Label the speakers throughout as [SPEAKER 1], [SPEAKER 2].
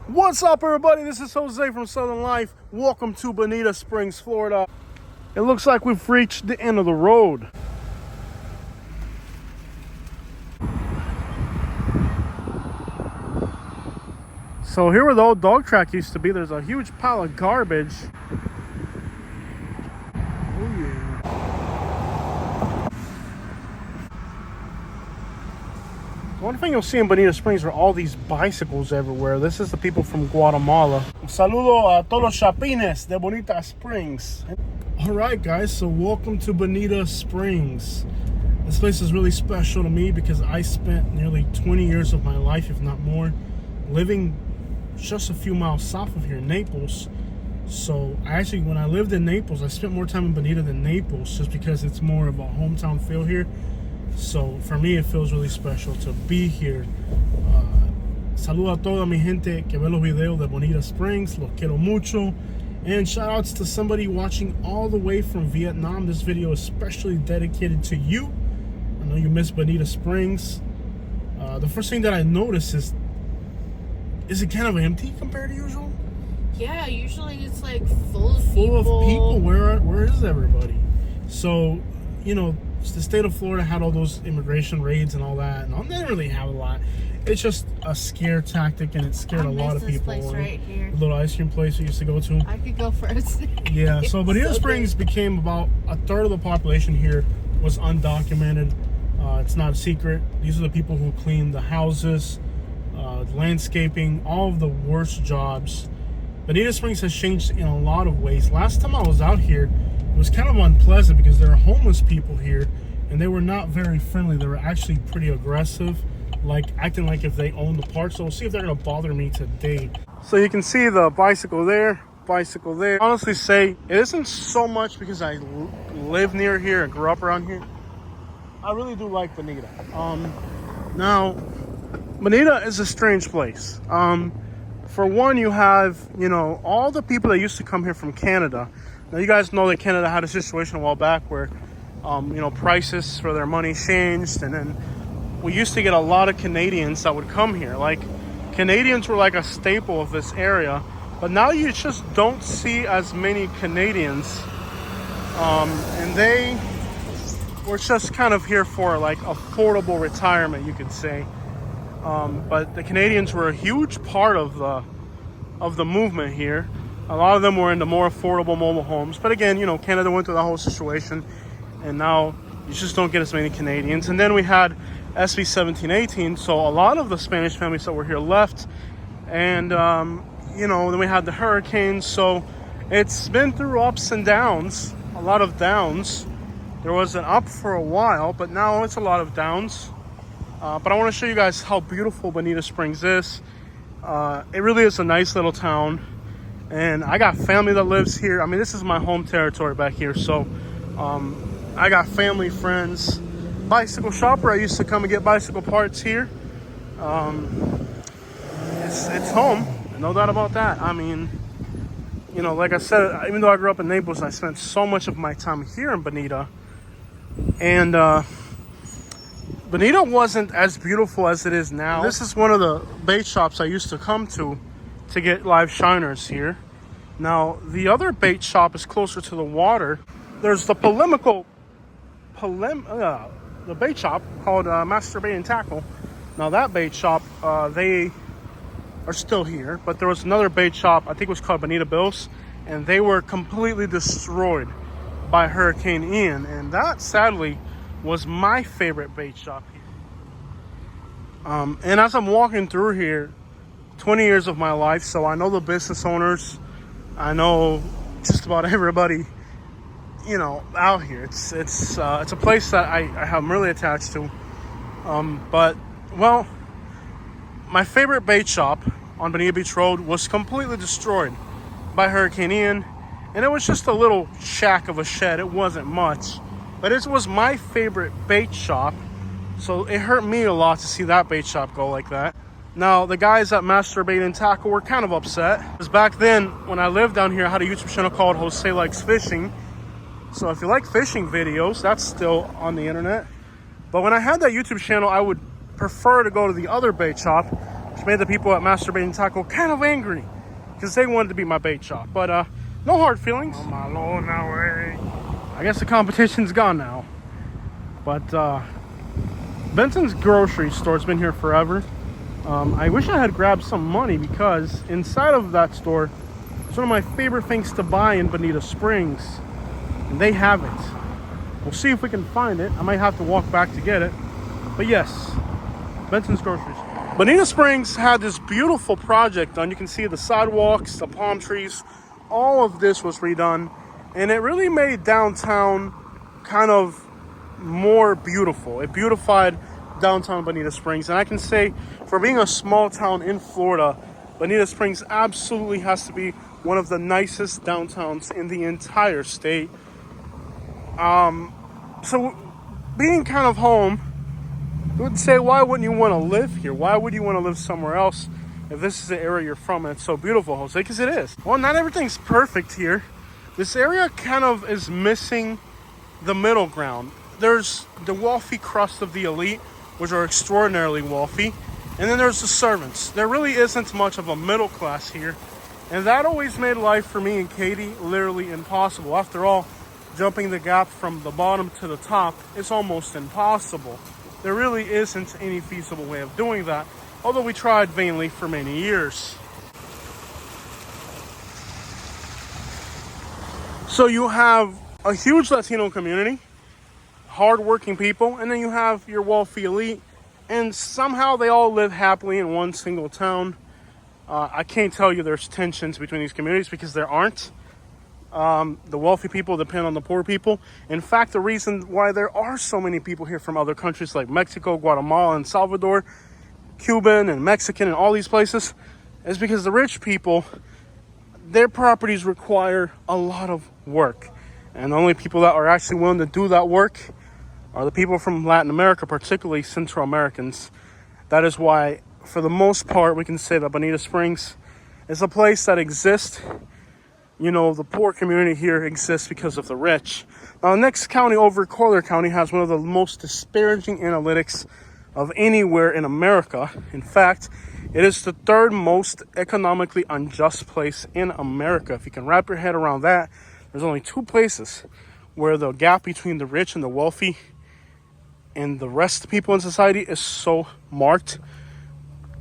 [SPEAKER 1] What's up, everybody? This is Jose from Southern Life. Welcome to Bonita Springs, Florida. It looks like we've reached the end of the road. So here where the old dog track used to be, there's a huge pile of garbage. Oh yeah. One thing you'll see in Bonita Springs are all these bicycles everywhere. This is the people from Guatemala. Un saludo a todos los chapines de Bonita Springs. All right, guys, so welcome to Bonita Springs. This place is really special to me because I spent nearly 20 years of my life, if not more, living just a few miles south of here in Naples. So actually, when I lived in Naples, I spent more time in Bonita than Naples just because it's more of a hometown feel here. So for me, it feels really special to be here. Saludo a toda mi gente que ve los videos de Bonita Springs. Los quiero mucho. And shout outs to somebody watching all the way from Vietnam. This video is especially dedicated to you. I know you miss Bonita Springs. The first thing that I noticed is it kind of empty compared to usual?
[SPEAKER 2] Yeah, usually it's like full of people.
[SPEAKER 1] Full of people. Where is everybody? So, you know, the state of Florida had all those immigration raids and all that, and they didn't really have a lot. It's just a scare tactic, and it scared a lot of people.
[SPEAKER 2] This place right here.
[SPEAKER 1] The little ice cream place we used to go to.
[SPEAKER 2] I could go first.
[SPEAKER 1] Yeah, so Bonita Springs became about a third of the population here was undocumented. It's not a secret. These are the people who clean the houses, landscaping, all of the worst jobs. Bonita Springs has changed in a lot of ways. Last time I was out here, it was kind of unpleasant because there are homeless people here and they were not very friendly. They were actually pretty aggressive, like acting like if they owned the park. So we'll see if they're gonna bother me today. So you can see the bicycle there, bicycle there. Honestly say, it isn't so much because I live near here and grew up around here. I really do like Bonita. Now, Bonita is a strange place. For one, you have, you know, all the people that used to come here from Canada. Now, you guys know that Canada had a situation a while back where, you know, prices for their money changed. And then we used to get a lot of Canadians that would come here. Like, Canadians were like a staple of this area. But now you just don't see as many Canadians. And they were just kind of here for, like, affordable retirement, you could say. But the Canadians were a huge part of the movement here. A lot of them were into more affordable mobile homes. But again, you know, Canada went through the whole situation, and now you just don't get as many Canadians. And then we had SB 1718, so a lot of the Spanish families that were here left. And, you know, then we had the hurricanes. So it's been through ups and downs, a lot of downs. There was an up for a while, but now it's a lot of downs. But I want to show you guys how beautiful Bonita Springs is. It really is a nice little town. And I got family that lives here. I mean, this is my home territory back here. So I got family, friends, bicycle shopper. I used to come and get bicycle parts here. It's home, no doubt about that. I mean, you know, like I said, even though I grew up in Naples, I spent so much of my time here in Bonita. And Bonita wasn't as beautiful as it is now. This is one of the bait shops I used to come to get live shiners here. Now, the other bait shop is closer to the water. There's the the bait shop called Master Bait and Tackle. Now, that bait shop, they are still here, but there was another bait shop, I think it was called Bonita Bills, and they were completely destroyed by Hurricane Ian, and that, sadly, was my favorite bait shop here. And as I'm walking through here, 20 years of my life, so I know the business owners, I know just about everybody, you know, out here. It's a place that I'm really attached to. But well, my favorite bait shop on Bonita Beach Road was completely destroyed by Hurricane Ian, and it was just a little shack of a shed. It wasn't much, but it was my favorite bait shop, so it hurt me a lot to see that bait shop go like that. Now, the guys at Master Bait and Tackle were kind of upset, because back then, when I lived down here, I had a YouTube channel called Jose Likes Fishing. So if you like fishing videos, that's still on the internet. But when I had that YouTube channel, I would prefer to go to the other bait shop, made the people at Masturbating Taco kind of angry because they wanted to be my bait shop. But no hard feelings. Oh my lord, no way. I guess the competition's gone now. But Benson's grocery store's been here forever. I wish I had grabbed some money because inside of that store is one of my favorite things to buy in Bonita Springs. And they have it. We'll see if we can find it. I might have to walk back to get it. But yes, Benson's groceries. Bonita Springs had this beautiful project done. You can see the sidewalks, the palm trees. All of this was redone. And it really made downtown kind of more beautiful. It beautified downtown Bonita Springs. And I can say, for being a small town in Florida, Bonita Springs absolutely has to be one of the nicest downtowns in the entire state. So being kind of home, you would say, why wouldn't you want to live here? Why would you want to live somewhere else if this is the area you're from and it's so beautiful, Jose? Because it is. Well, not everything's perfect here. This area kind of is missing the middle ground. There's the wealthy crust of the elite, which are extraordinarily wealthy. And then there's the servants. There really isn't much of a middle class here. And that always made life for me and Katie literally impossible. After all, jumping the gap from the bottom to the top is almost impossible. There really isn't any feasible way of doing that, although we tried vainly for many years. So you have a huge Latino community, hardworking people, and then you have your wealthy elite, and somehow they all live happily in one single town. I can't tell you there's tensions between these communities because there aren't. The wealthy people depend on the poor people. In fact, the reason why there are so many people here from other countries like Mexico, Guatemala, and Salvador, Cuban and Mexican and all these places, is because the rich people, their properties require a lot of work. And the only people that are actually willing to do that work are the people from Latin America, particularly Central Americans. That is why, for the most part, we can say that Bonita Springs is a place that exists. You know, the poor community here exists because of the rich. Now, the next county over, Collier County, has one of the most disparaging analytics of anywhere in America. In fact, it is the third most economically unjust place in America. If you can wrap your head around that, there's only two places where the gap between the rich and the wealthy and the rest of the people in society is so marked.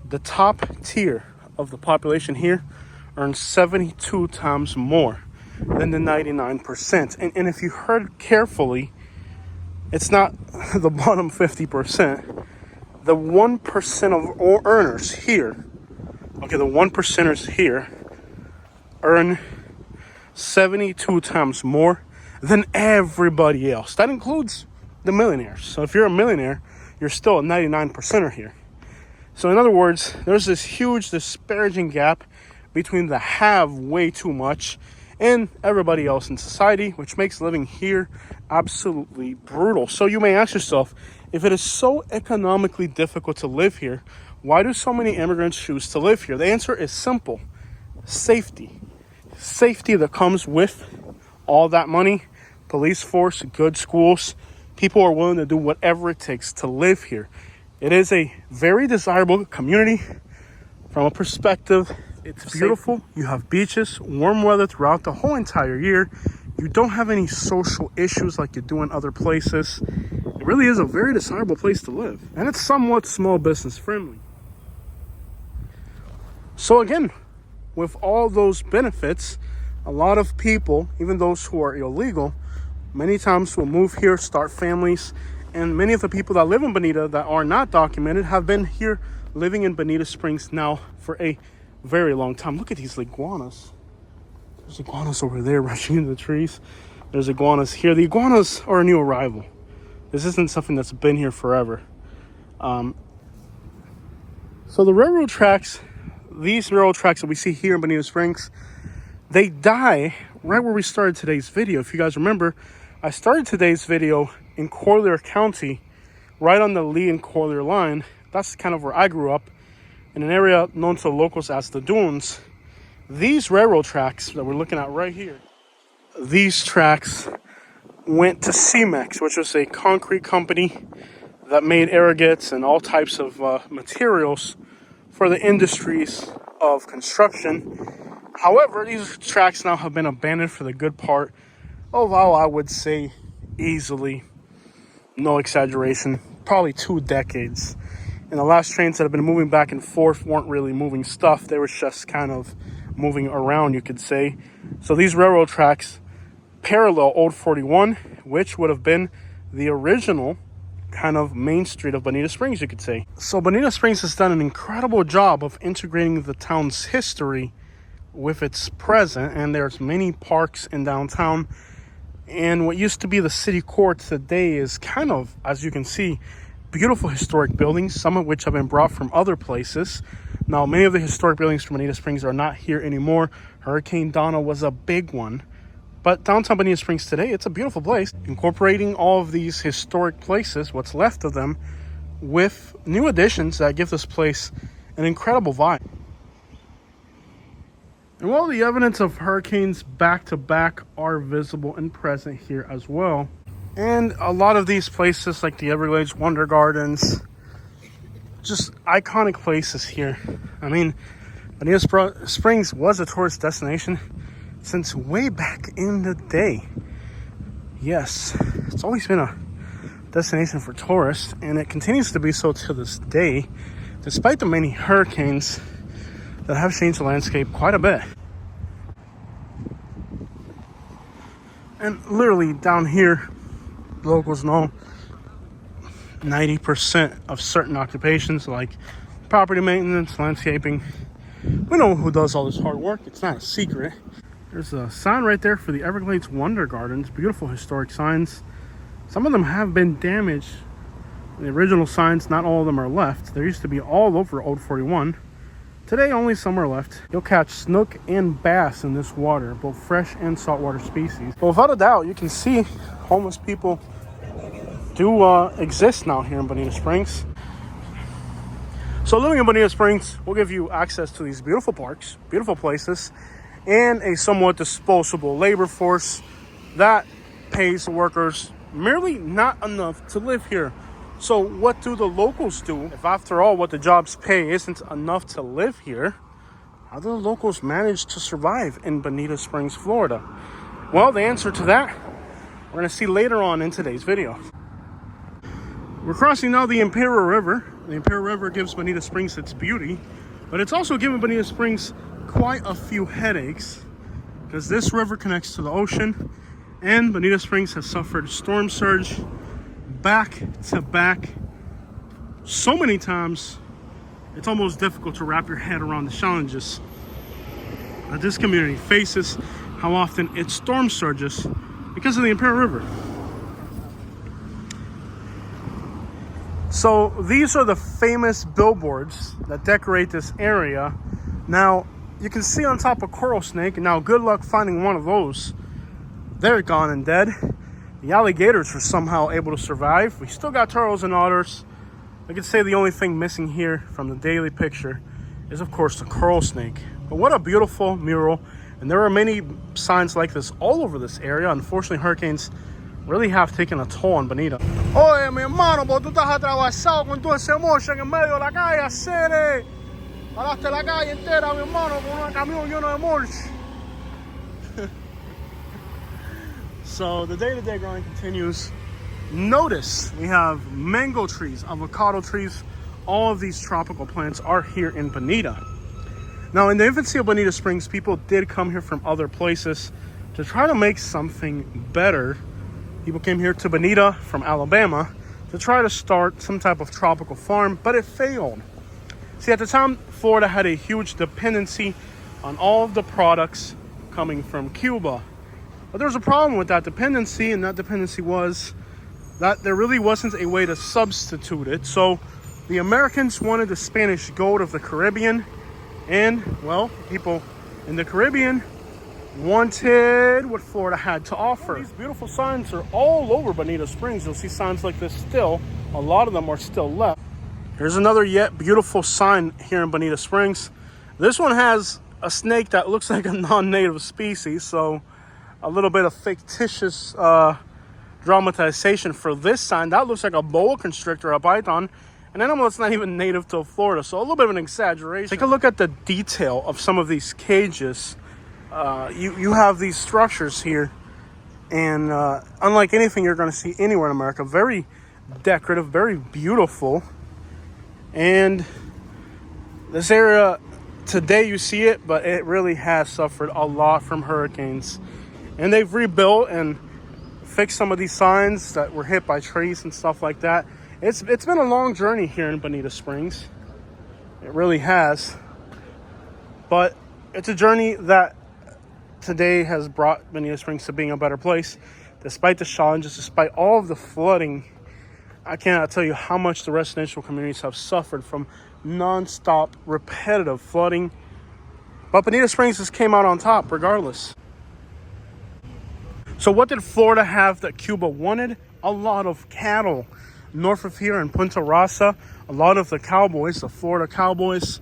[SPEAKER 1] The top tier of the population here earns 72 times more than the 99%. And if you heard carefully, it's not the bottom 50%. The 1% of all earners here, okay, the 1%ers here earn 72 times more than everybody else. That includes the millionaires. So if you're a millionaire, you're still a 99%er here. So in other words, there's this huge disparaging gap between the have way too much and everybody else in society, which makes living here absolutely brutal. So you may ask yourself, if it is so economically difficult to live here, why do so many immigrants choose to live here? The answer is simple: safety. Safety that comes with all that money, police force, good schools. People are willing to do whatever it takes to live here. It is a very desirable community from a perspective. It's beautiful. You have beaches, warm weather throughout the whole entire year. You don't have any social issues like you do in other places. It really is a very desirable place to live. And it's somewhat small business friendly. So again, with all those benefits, a lot of people, even those who are illegal, many times will move here, start families. And many of the people that live in Bonita that are not documented have been here living in Bonita Springs now for a very long time. Look at these iguanas. There's iguanas over there rushing into the trees. There's iguanas here. The iguanas are a new arrival. This isn't something that's been here forever. So the railroad tracks, these railroad tracks that we see here in Bonita Springs, they die right where we started today's video. If you guys remember, I started today's video in Collier County, right on the Lee and Collier line. That's kind of where I grew up, in an area known to the locals as the Dunes. These railroad tracks that we're looking at right here, these tracks went to Cemex, which was a concrete company that made aggregates and all types of materials for the industries of construction. However, these tracks now have been abandoned for the good part of, I would say, easily, no exaggeration, probably 2 decades. And the last trains that have been moving back and forth weren't really moving stuff. They were just kind of moving around, you could say. So these railroad tracks parallel Old 41, which would have been the original kind of main street of Bonita Springs, you could say. So Bonita Springs has done an incredible job of integrating the town's history with its present. And there's many parks in downtown. And what used to be the city court today is kind of, as you can see, beautiful historic buildings, some of which have been brought from other places. Now, many of the historic buildings from Bonita Springs are not here anymore. Hurricane Donna was a big one. But downtown Bonita Springs today, it's a beautiful place, incorporating all of these historic places, what's left of them, with new additions that give this place an incredible vibe. And while the evidence of hurricanes back-to-back are visible and present here as well, and a lot of these places like the Everglades, Wonder Gardens, just iconic places here. I mean, Bonita Springs was a tourist destination since way back in the day. Yes, it's always been a destination for tourists, and it continues to be so to this day, despite the many hurricanes that have changed the landscape quite a bit. And literally down here, locals know 90% of certain occupations like property maintenance, landscaping. We know who does all this hard work. It's not a secret. There's a sign right there for the Everglades Wonder Gardens. Beautiful historic signs. Some of them have been damaged. The original signs, not all of them are left. There used to be all over Old 41. Today, only some are left. You'll catch snook and bass in this water, both fresh and saltwater species. But without a doubt, you can see homeless people do exist now here in Bonita Springs. So living in Bonita Springs will give you access to these beautiful parks, beautiful places, and a somewhat disposable labor force that pays the workers merely not enough to live here. So what do the locals do? If after all what the jobs pay isn't enough to live here, how do the locals manage to survive in Bonita Springs, Florida? Well, the answer to that, we're going to see later on in today's video. We're crossing now the Imperial River. The Imperial River gives Bonita Springs its beauty, but it's also given Bonita Springs quite a few headaches because this river connects to the ocean, and Bonita Springs has suffered storm surge back to back so many times it's almost difficult to wrap your head around the challenges that this community faces, how often it storm surges because of the Imperial River. So these are the famous billboards that decorate this area. Now you can see on top of Coral Snake, and now good luck finding one of those. They're gone and dead. The alligators were somehow able to survive. We still got turtles and otters. I could say the only thing missing here from the daily picture is, of course, the coral snake. But what a beautiful mural. And there are many signs like this all over this area. Unfortunately, hurricanes really have taken a toll on Bonita. Oye, mi hermano, porque tú estás atravesado con todo ese motion en medio de la calle, hacer paraste la calle entera, mi hermano, con un camión lleno de mulch. So the day-to-day growing continues. Notice we have mango trees, avocado trees. All of these tropical plants are here in Bonita. Now, in the infancy of Bonita Springs, people did come here from other places to try to make something better. People came here to Bonita from Alabama to try to start some type of tropical farm, but it failed. See, at the time, Florida had a huge dependency on all of the products coming from Cuba. But there was a problem with that dependency, and that dependency was that there really wasn't a way to substitute it. So the Americans wanted the Spanish gold of the Caribbean, and, well, people in the Caribbean wanted what Florida had to offer. These beautiful signs are all over Bonita Springs. You'll see signs like this still. A lot of them are still left. Here's another yet beautiful sign here in Bonita Springs. This one has a snake that looks like a non-native species, so a little bit of fictitious dramatization for this sign. That looks like a boa constrictor, a python, an animal that's not even native to Florida. So a little bit of an exaggeration. Take a look at the detail of some of these cages. You have these structures here, and unlike anything you're going to see anywhere in America, very decorative, very beautiful. And this area today, you see it, but it really has suffered a lot from hurricanes. And they've rebuilt and fixed some of these signs that were hit by trees and stuff like that. It's been a long journey here in Bonita Springs. It really has. But it's a journey that today has brought Bonita Springs to being a better place. Despite the challenges, despite all of the flooding, I cannot tell you how much the residential communities have suffered from non-stop, repetitive flooding. But Bonita Springs just came out on top regardless. So what did Florida have that Cuba wanted? A lot of cattle. North of here in Punta Rasa, a lot of the cowboys, the Florida cowboys,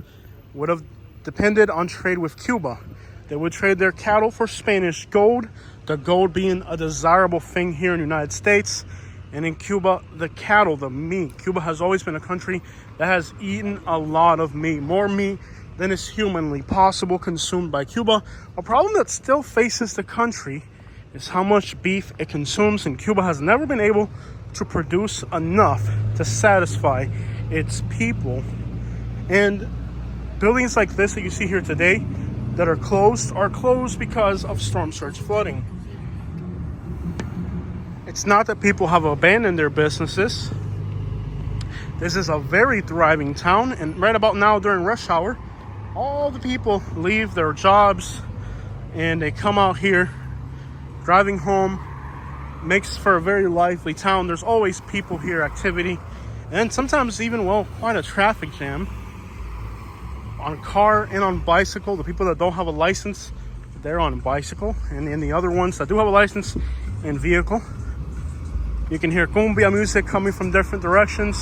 [SPEAKER 1] would have depended on trade with Cuba. They would trade their cattle for Spanish gold, the gold being a desirable thing here in the United States. And in Cuba, the cattle, the meat. Cuba has always been a country that has eaten a lot of meat, more meat than is humanly possible consumed by Cuba. A problem that still faces the country is how much beef it consumes, and Cuba has never been able to produce enough to satisfy its people. And buildings like this that you see here today that are closed because of storm surge flooding. It's not that people have abandoned their businesses. This is a very thriving town, and right about now during rush hour, all the people leave their jobs and they come out here driving home. Makes for a very lively town. There's always people here, activity, and sometimes even, well, quite a traffic jam on car and on bicycle. The people that don't have a license, they're on bicycle, and then the other ones that do have a license and vehicle. You can hear cumbia music coming from different directions.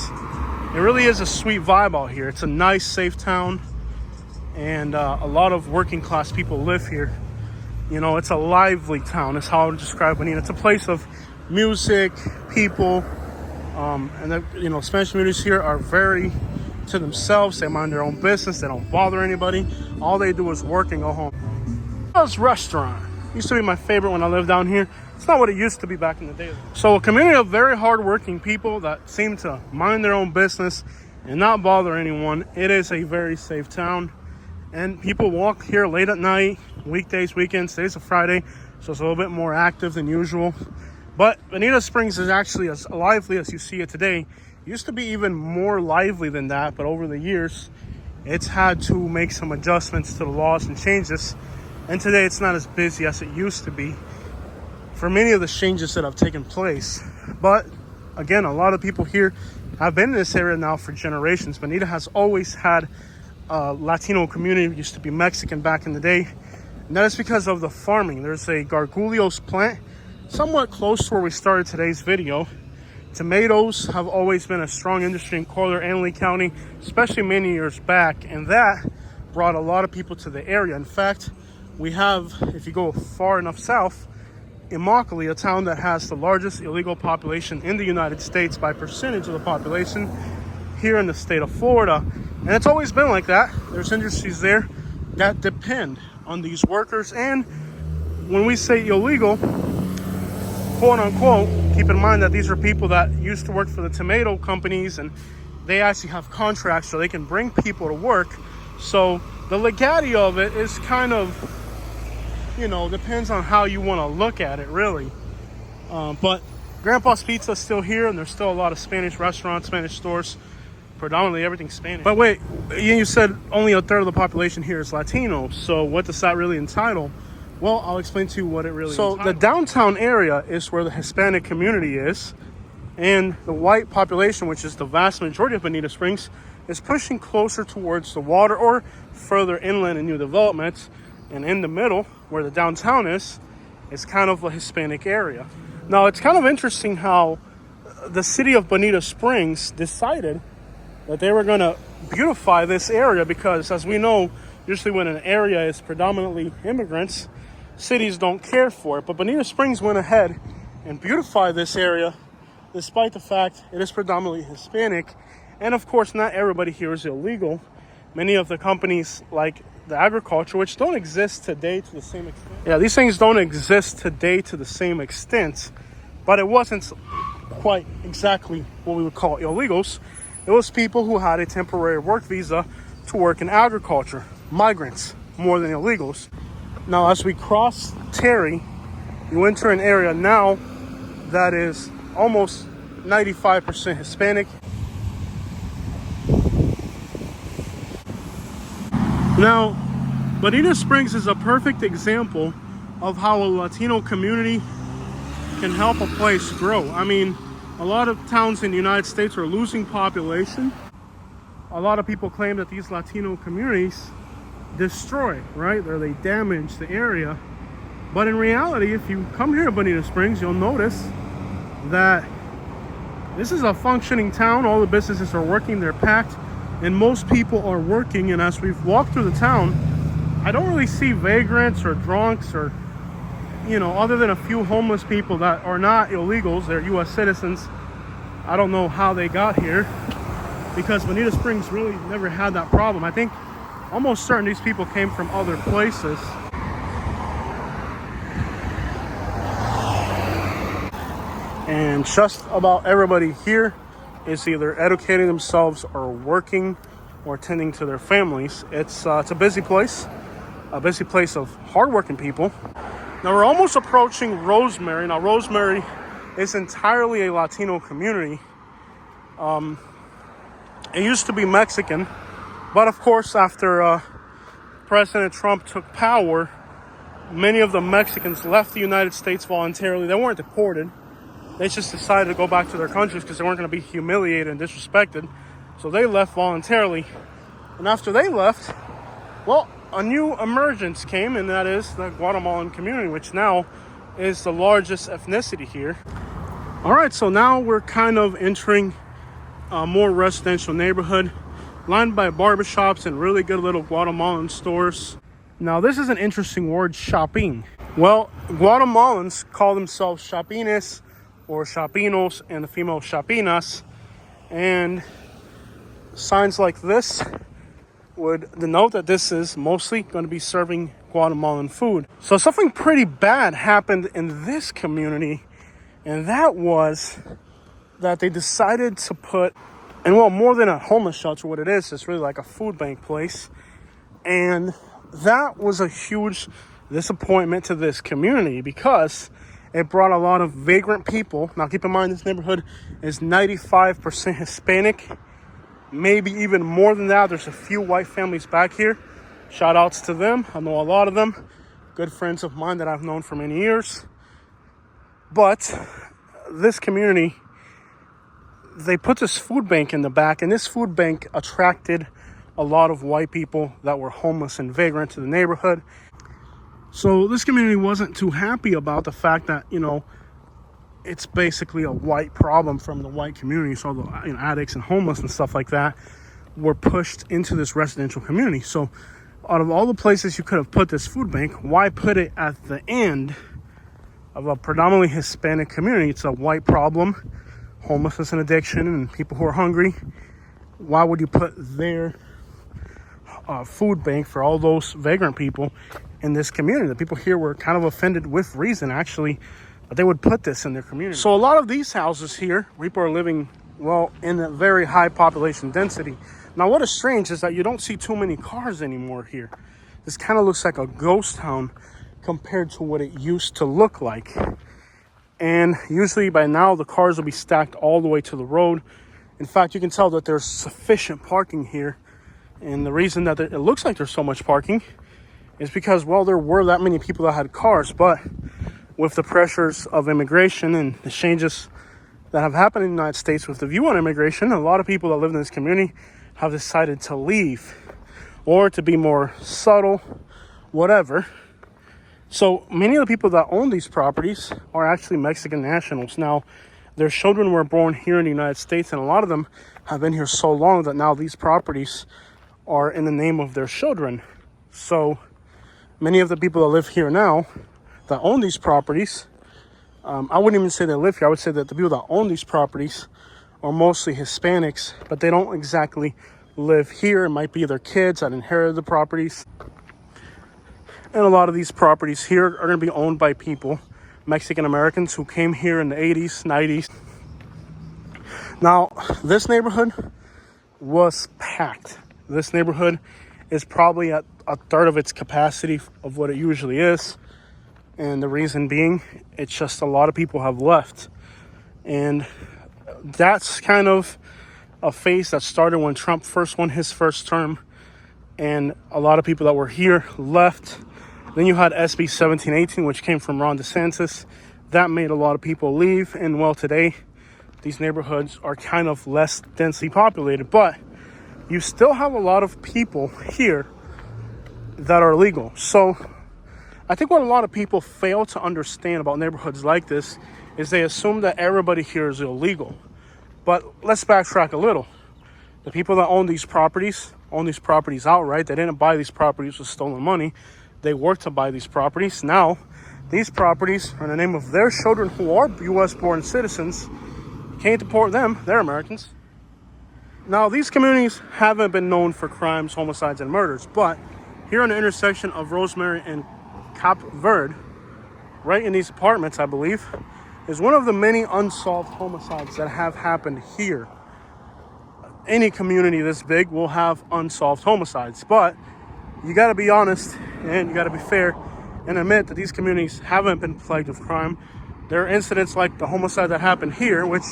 [SPEAKER 1] It really is a sweet vibe out here. It's a nice, safe town, and a lot of working class people live here. You know, it's a lively town. That's how I would describe Bonita. It's a place of music, people, and the Spanish communities here are very to themselves. They mind their own business. They don't bother anybody. All they do is work and go home. This restaurant used to be my favorite when I lived down here. It's not what it used to be back in the day. So a community of very hardworking people that seem to mind their own business and not bother anyone. It is a very safe town. And people walk here late at night, weekdays, weekends. Today's a Friday, so it's a little bit more active than usual. But Bonita Springs is actually as lively as you see it today. It used to be even more lively than that, but over the years, it's had to make some adjustments to the laws and changes. And today, it's not as busy as it used to be for many of the changes that have taken place. But again, a lot of people here have been in this area now for generations. Bonita has always had Latino community. It used to be Mexican back in the day, and that is because of the farming. There's a gargullos plant somewhat close to where we started today's video. Tomatoes have always been a strong industry in Collier and Lee County, especially many years back, and that brought a lot of people to the area. In fact, we have, if you go far enough south, Immokalee, a town that has the largest illegal population in the United States by percentage of the population here in the state of Florida. And it's always been like that. There's industries there that depend on these workers. And when we say illegal, quote unquote, keep in mind that these are people that used to work for the tomato companies, and they actually have contracts so they can bring people to work. So the legality of it is kind of, depends on how you want to look at it, really. But Grandpa's Pizza is still here, and there's still a lot of Spanish restaurants, Spanish stores. Predominantly everything's Spanish. But wait, you said only a third of the population here is Latino. So what does that really entitle? Well, I'll explain to you what it really entitles. So the downtown area is where the Hispanic community is. And the white population, which is the vast majority of Bonita Springs, is pushing closer towards the water or further inland in new developments. And in the middle, where the downtown is kind of a Hispanic area. Now, it's kind of interesting how the city of Bonita Springs decided that they were going to beautify this area, because as we know, usually when an area is predominantly immigrants, cities don't care for it. But Bonita Springs went ahead and beautified this area despite the fact it is predominantly Hispanic. And of course, not everybody here is illegal. Many of the companies, like the agriculture, which don't exist today to the same extent. Yeah, these things don't exist today to the same extent, but it wasn't quite exactly what we would call illegals. It was people who had a temporary work visa to work in agriculture, migrants, more than illegals. Now, as we cross Terry, you enter an area now that is almost 95% Hispanic. Now, Bonita Springs is a perfect example of how a Latino community can help a place grow. I mean, a lot of towns in the United States are losing population. A lot of people claim that these Latino communities destroy, right? Or they damage the area. But in reality, if you come here to Bonita Springs, you'll notice that this is a functioning town. All the businesses are working, they're packed, and most people are working. And as we've walked through the town, I don't really see vagrants or drunks or, you know, other than a few homeless people that are not illegals, they're US citizens. I don't know how they got here, because Bonita Springs really never had that problem. I think almost certain these people came from other places. And just about everybody here is either educating themselves or working or tending to their families. It's a busy place of hardworking people. Now we're almost approaching Rosemary. Now Rosemary is entirely a Latino community. It used to be Mexican, but of course after President Trump took power, many of the Mexicans left the United States voluntarily. They weren't deported. They just decided to go back to their countries because they weren't going to be humiliated and disrespected. So they left voluntarily. And after they left, well, a new emergence came, and that is the Guatemalan community, which now is the largest ethnicity here. All right, so now we're kind of entering a more residential neighborhood lined by barbershops and really good little Guatemalan stores. Now, this is an interesting word, shopping. Well, Guatemalans call themselves chapines or chapinos, and the female chapinas. And signs like this would denote that this is mostly going to be serving Guatemalan food. So something pretty bad happened in this community, and that was that they decided to put, and well, more than a homeless shelter, what it is, it's really like a food bank place. And that was a huge disappointment to this community because it brought a lot of vagrant people. Now keep in mind, this neighborhood is 95% Hispanic, maybe even more than that. There's a few white families back here. Shout outs to them. I know a lot of them. Good friends of mine that I've known for many years. But this community, they put this food bank in the back, and this food bank attracted a lot of white people that were homeless and vagrant to the neighborhood. So this community wasn't too happy about the fact that, you know, it's basically a white problem from the white community. So the addicts and homeless and stuff like that were pushed into this residential community. So out of all the places you could have put this food bank, why put it at the end of a predominantly Hispanic community? It's a white problem, homelessness and addiction and people who are hungry. Why would you put their food bank for all those vagrant people in this community? The people here were kind of offended, with reason actually, that they would put this in their community. So a lot of these houses here, people are living, well, in a very high population density. Now what is strange is that you don't see too many cars anymore here. This kind of looks like a ghost town compared to what it used to look like. And usually by now the cars will be stacked all the way to the road. In fact, you can tell that there's sufficient parking here. And the reason that it looks like there's so much parking is because, well, there were that many people that had cars, but with the pressures of immigration and the changes that have happened in the United States with the view on immigration, a lot of people that live in this community have decided to leave, or to be more subtle, whatever. So many of the people that own these properties are actually Mexican nationals. Now, their children were born here in the United States, and a lot of them have been here so long that now these properties are in the name of their children. So many of the people that live here now that own these properties, I wouldn't even say they live here. I would say that the people that own these properties are mostly Hispanics, but they don't exactly live here. It might be their kids that inherited the properties. And a lot of these properties here are going to be owned by people, Mexican Americans, who came here in the 80s, 90s. Now, this neighborhood was packed. This neighborhood is probably at a third of its capacity of what it usually is. And the reason being, it's just a lot of people have left. And that's kind of a phase that started when Trump first won his first term. And a lot of people that were here left. Then you had SB 1718, which came from Ron DeSantis. That made a lot of people leave. And well, today, these neighborhoods are kind of less densely populated. But you still have a lot of people here that are legal. So I think what a lot of people fail to understand about neighborhoods like this is they assume that everybody here is illegal. But let's backtrack a little. The people that own these properties outright. They didn't buy these properties with stolen money. They worked to buy these properties. Now, these properties are in the name of their children who are U.S.-born citizens. You can't deport them. They're Americans. Now, these communities haven't been known for crimes, homicides, and murders. But here on the intersection of Rosemary and Cape Verde, right in these apartments, I believe, is one of the many unsolved homicides that have happened here. Any community this big will have unsolved homicides, but you got to be honest and you got to be fair and admit that these communities haven't been plagued with crime. There are incidents like the homicide that happened here, which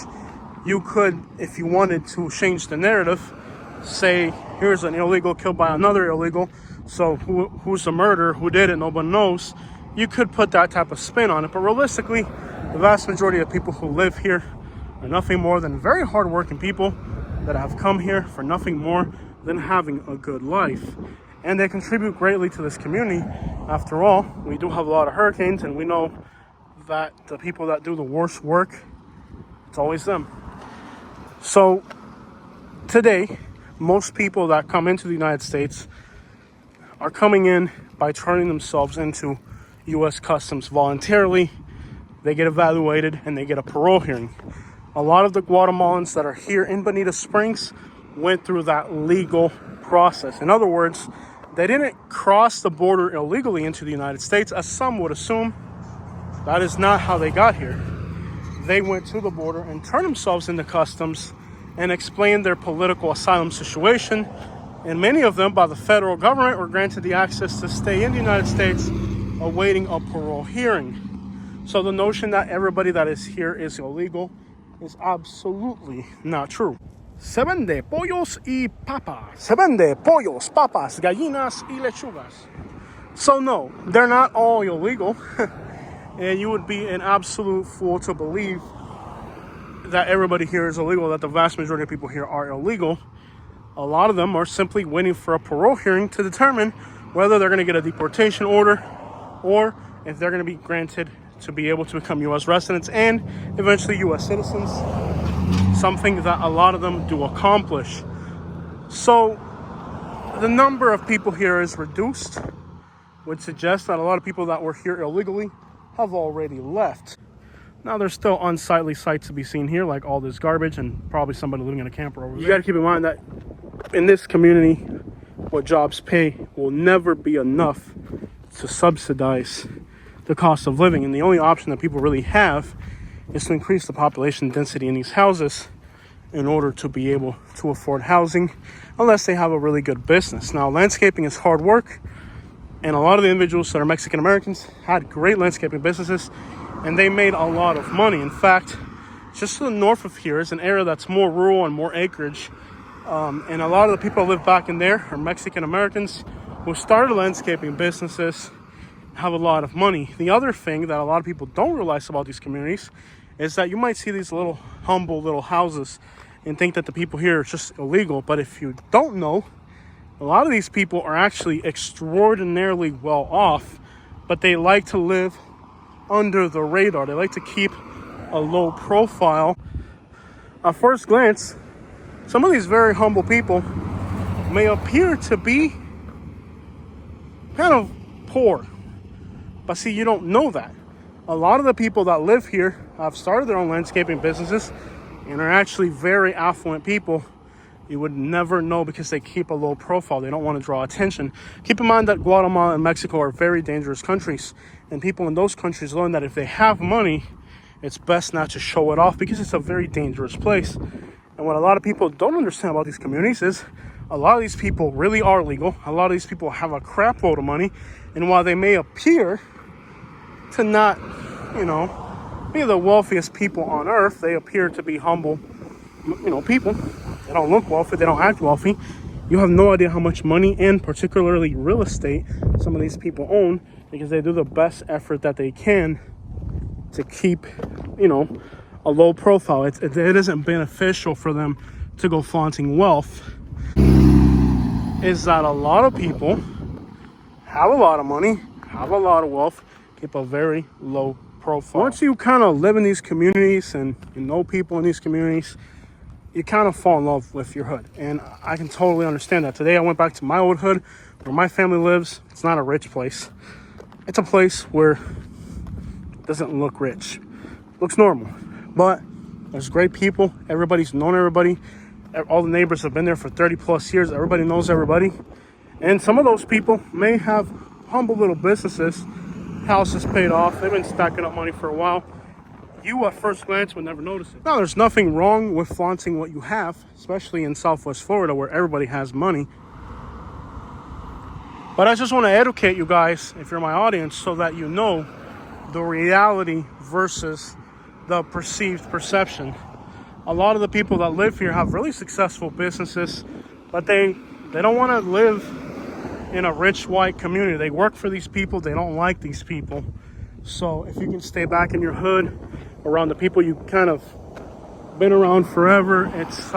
[SPEAKER 1] you could, if you wanted to change the narrative, say here's an illegal killed by another illegal. So who's the murderer? Who did it? Nobody knows. You could put that type of spin on it. But realistically, the vast majority of people who live here are nothing more than very hardworking people that have come here for nothing more than having a good life. And they contribute greatly to this community. After all, we do have a lot of hurricanes, and we know that the people that do the worst work, it's always them. So today, most people that come into the United States are coming in by turning themselves into U.S. Customs voluntarily. They get evaluated and they get a parole hearing. A lot of the Guatemalans that are here in Bonita Springs went through that legal process. In other words, they didn't cross the border illegally into the United States, as some would assume. That is not how they got here. They went to the border and turned themselves into customs and explained their political asylum situation. And many of them, by the federal government, were granted the access to stay in the United States awaiting a parole hearing. So the notion that everybody that is here is illegal is absolutely not true. Se vende pollos y papas. Se vende pollos, papas, gallinas y lechugas. So no, they're not all illegal. And you would be an absolute fool to believe that everybody here is illegal, that the vast majority of people here are illegal. A lot of them are simply waiting for a parole hearing to determine whether they're going to get a deportation order or if they're going to be granted to be able to become U.S. residents and eventually U.S. citizens, something that a lot of them do accomplish. So the number of people here is reduced, which suggests that a lot of people that were here illegally have already left. Now, there's still unsightly sights to be seen here, like all this garbage and probably somebody living in a camper over there. You got to keep in mind that in this community, what jobs pay will never be enough to subsidize the cost of living. And the only option that people really have is to increase the population density in these houses in order to be able to afford housing, unless they have a really good business. Now, landscaping is hard work, and a lot of the individuals that are Mexican Americans had great landscaping businesses, and they made a lot of money. In fact, just to the north of here is an area that's more rural and more acreage. And a lot of the people that live back in there are Mexican Americans who started landscaping businesses, have a lot of money. The other thing that a lot of people don't realize about these communities is that you might see these little humble little houses and think that the people here are just illegal. But if you don't know, a lot of these people are actually extraordinarily well off, but they like to live under the radar. They like to keep a low profile. At first glance, some of these very humble people may appear to be kind of poor. But see, you don't know that. A lot of the people that live here have started their own landscaping businesses and are actually very affluent people. You would never know because they keep a low profile. They don't want to draw attention. Keep in mind that Guatemala and Mexico are very dangerous countries, and people in those countries learn that if they have money, it's best not to show it off because it's a very dangerous place. And what a lot of people don't understand about these communities is a lot of these people really are legal. A lot of these people have a crap load of money, and while they may appear to not, be the wealthiest people on earth, they appear to be humble, people. They don't look wealthy, they don't act wealthy. You have no idea how much money, and particularly real estate, some of these people own, because they do the best effort that they can to keep, a low profile. It isn't beneficial for them to go flaunting wealth. Is that a lot of people have a lot of money, have a lot of wealth, keep a very low profile. Once you kind of live in these communities and you know people in these communities, you kind of fall in love with your hood. And I can totally understand that. Today I went back to my old hood where my family lives. It's not a rich place. It's a place where it doesn't look rich. It looks normal. But there's great people. Everybody's known everybody. All the neighbors have been there for 30 plus years. Everybody knows everybody. And some of those people may have humble little businesses. Houses paid off. They've been stacking up money for a while. You at first glance would never notice it. Now, there's nothing wrong with flaunting what you have, especially in Southwest Florida where everybody has money. But I just want to educate you guys, if you're my audience, so that you know the reality versus the perceived perception. A lot of the people that live here have really successful businesses, but they don't want to live in a rich white community. They work for these people. They don't like these people. So if you can stay back in your hood, around the people you kind of been around forever, it's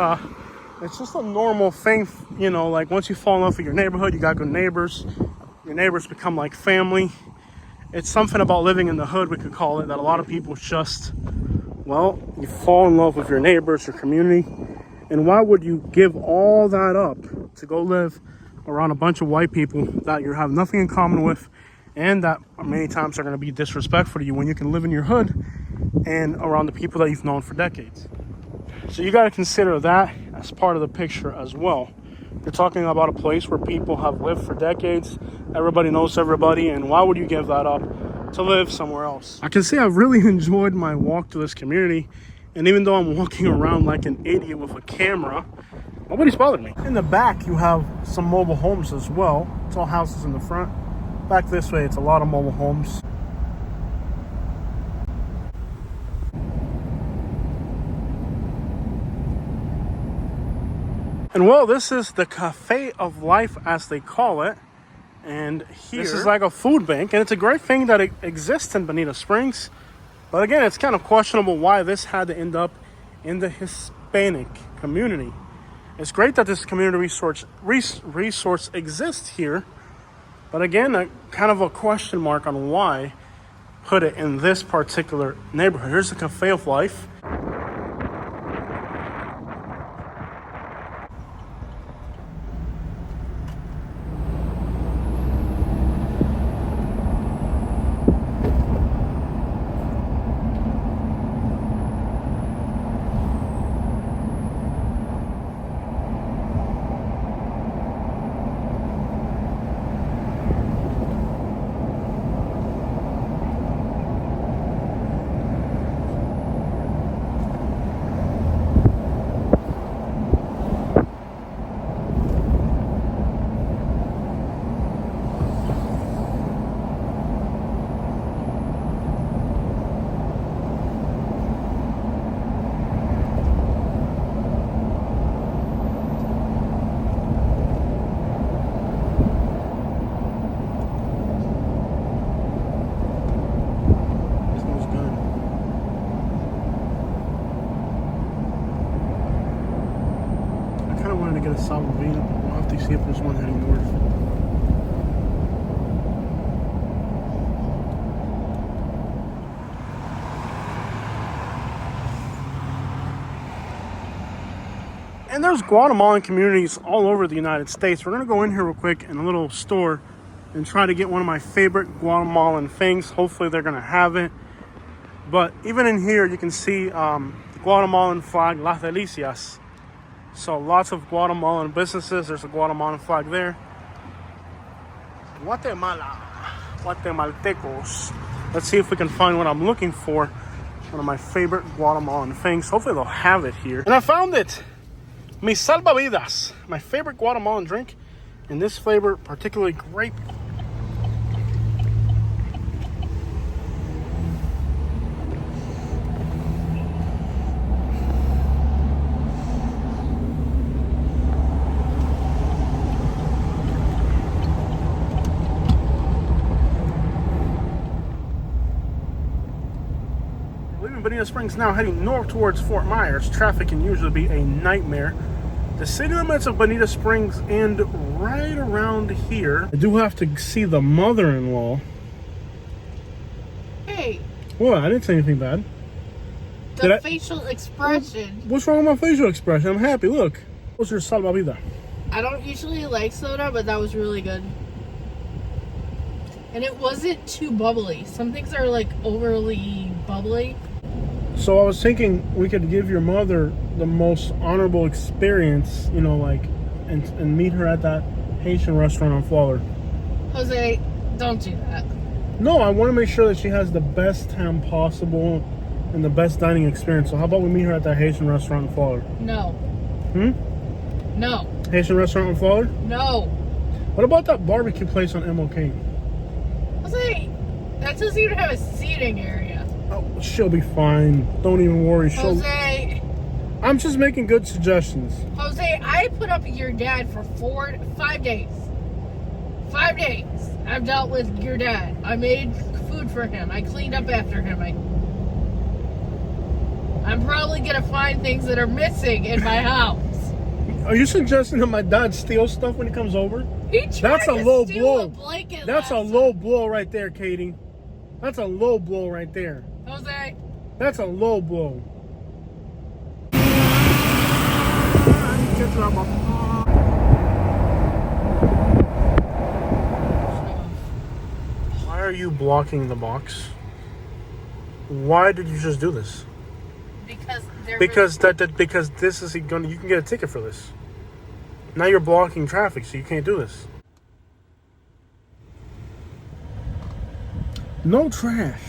[SPEAKER 1] just a normal thing, like once you fall in love with your neighborhood, you got good neighbors, your neighbors become like family. It's something about living in the hood, we could call it, that a lot of people just, you fall in love with your neighbors, your community. And why would you give all that up to go live around a bunch of white people that you have nothing in common with, and that many times are going to be disrespectful to you, when you can live in your hood and around the people that you've known for decades? So you got to consider that as part of the picture as well. You're talking about a place where people have lived for decades. Everybody knows everybody, and why would you give that up to live somewhere else? I can say I've really enjoyed my walk to this community, and even though I'm walking around like an idiot with a camera, nobody's bothered me. In the back, you have some mobile homes as well. It's all houses in the front. Back this way, it's a lot of mobile homes. And this is the Cafe of Life, as they call it. And here, this is like a food bank, and it's a great thing that it exists in Bonita Springs. But again, it's kind of questionable why this had to end up in the Hispanic community. It's great that this community resource exists here. But again, kind of a question mark on why put it in this particular neighborhood. Here's the Cafe of Life. Get a salvina, but we'll have to see if there's one heading north. And there's Guatemalan communities all over the United States. We're gonna go in here real quick in a little store and try to get one of my favorite Guatemalan things. Hopefully they're gonna have it. But even in here, you can see the Guatemalan flag, Las Delicias. So lots of Guatemalan businesses. There's a Guatemalan flag there. Guatemala. Guatemaltecos. Let's see if we can find what I'm looking for. One of my favorite Guatemalan things. Hopefully they'll have it here. And I found it. Mi salvavidas. My favorite Guatemalan drink. In this flavor, particularly grape. Bonita Springs now, heading north towards Fort Myers. Traffic can usually be a nightmare. The city limits of Bonita Springs end right around here. I do have to see the mother-in-law.
[SPEAKER 2] Hey.
[SPEAKER 1] What? I didn't say anything bad.
[SPEAKER 2] The facial expression.
[SPEAKER 1] What's wrong with my facial expression? I'm happy. Look. What's your salvavida?
[SPEAKER 2] I don't usually like soda, but that was really good. And it wasn't too bubbly. Some things are like overly bubbly.
[SPEAKER 1] So I was thinking we could give your mother the most honorable experience, you know, like, and meet her at that Haitian restaurant on Fowler.
[SPEAKER 2] Jose, don't do that.
[SPEAKER 1] No, I want to make sure that she has the best time possible and the best dining experience. So how about we meet her at that Haitian restaurant on Fowler?
[SPEAKER 2] No. No.
[SPEAKER 1] Haitian restaurant on Fowler?
[SPEAKER 2] No.
[SPEAKER 1] What about that barbecue place on MLK?
[SPEAKER 2] Jose, that doesn't even have a seating area.
[SPEAKER 1] Oh, she'll be fine. Don't even worry.
[SPEAKER 2] Jose.
[SPEAKER 1] I'm just making good suggestions.
[SPEAKER 2] Jose, I put up with your dad for 5 days. 5 days. I've dealt with your dad. I made food for him. I cleaned up after him. I'm probably going to find things that are missing in my house.
[SPEAKER 1] Are you suggesting that my dad steals stuff when he comes over?
[SPEAKER 2] That's a low blow.
[SPEAKER 1] That's a low blow right there, Katie. That's a low blow right there.
[SPEAKER 2] Jose.
[SPEAKER 1] That's a low blow. Why are you blocking the box? Why did you just do this? Because this is going. You can get a ticket for this. Now you're blocking traffic, so you can't do this. No trash.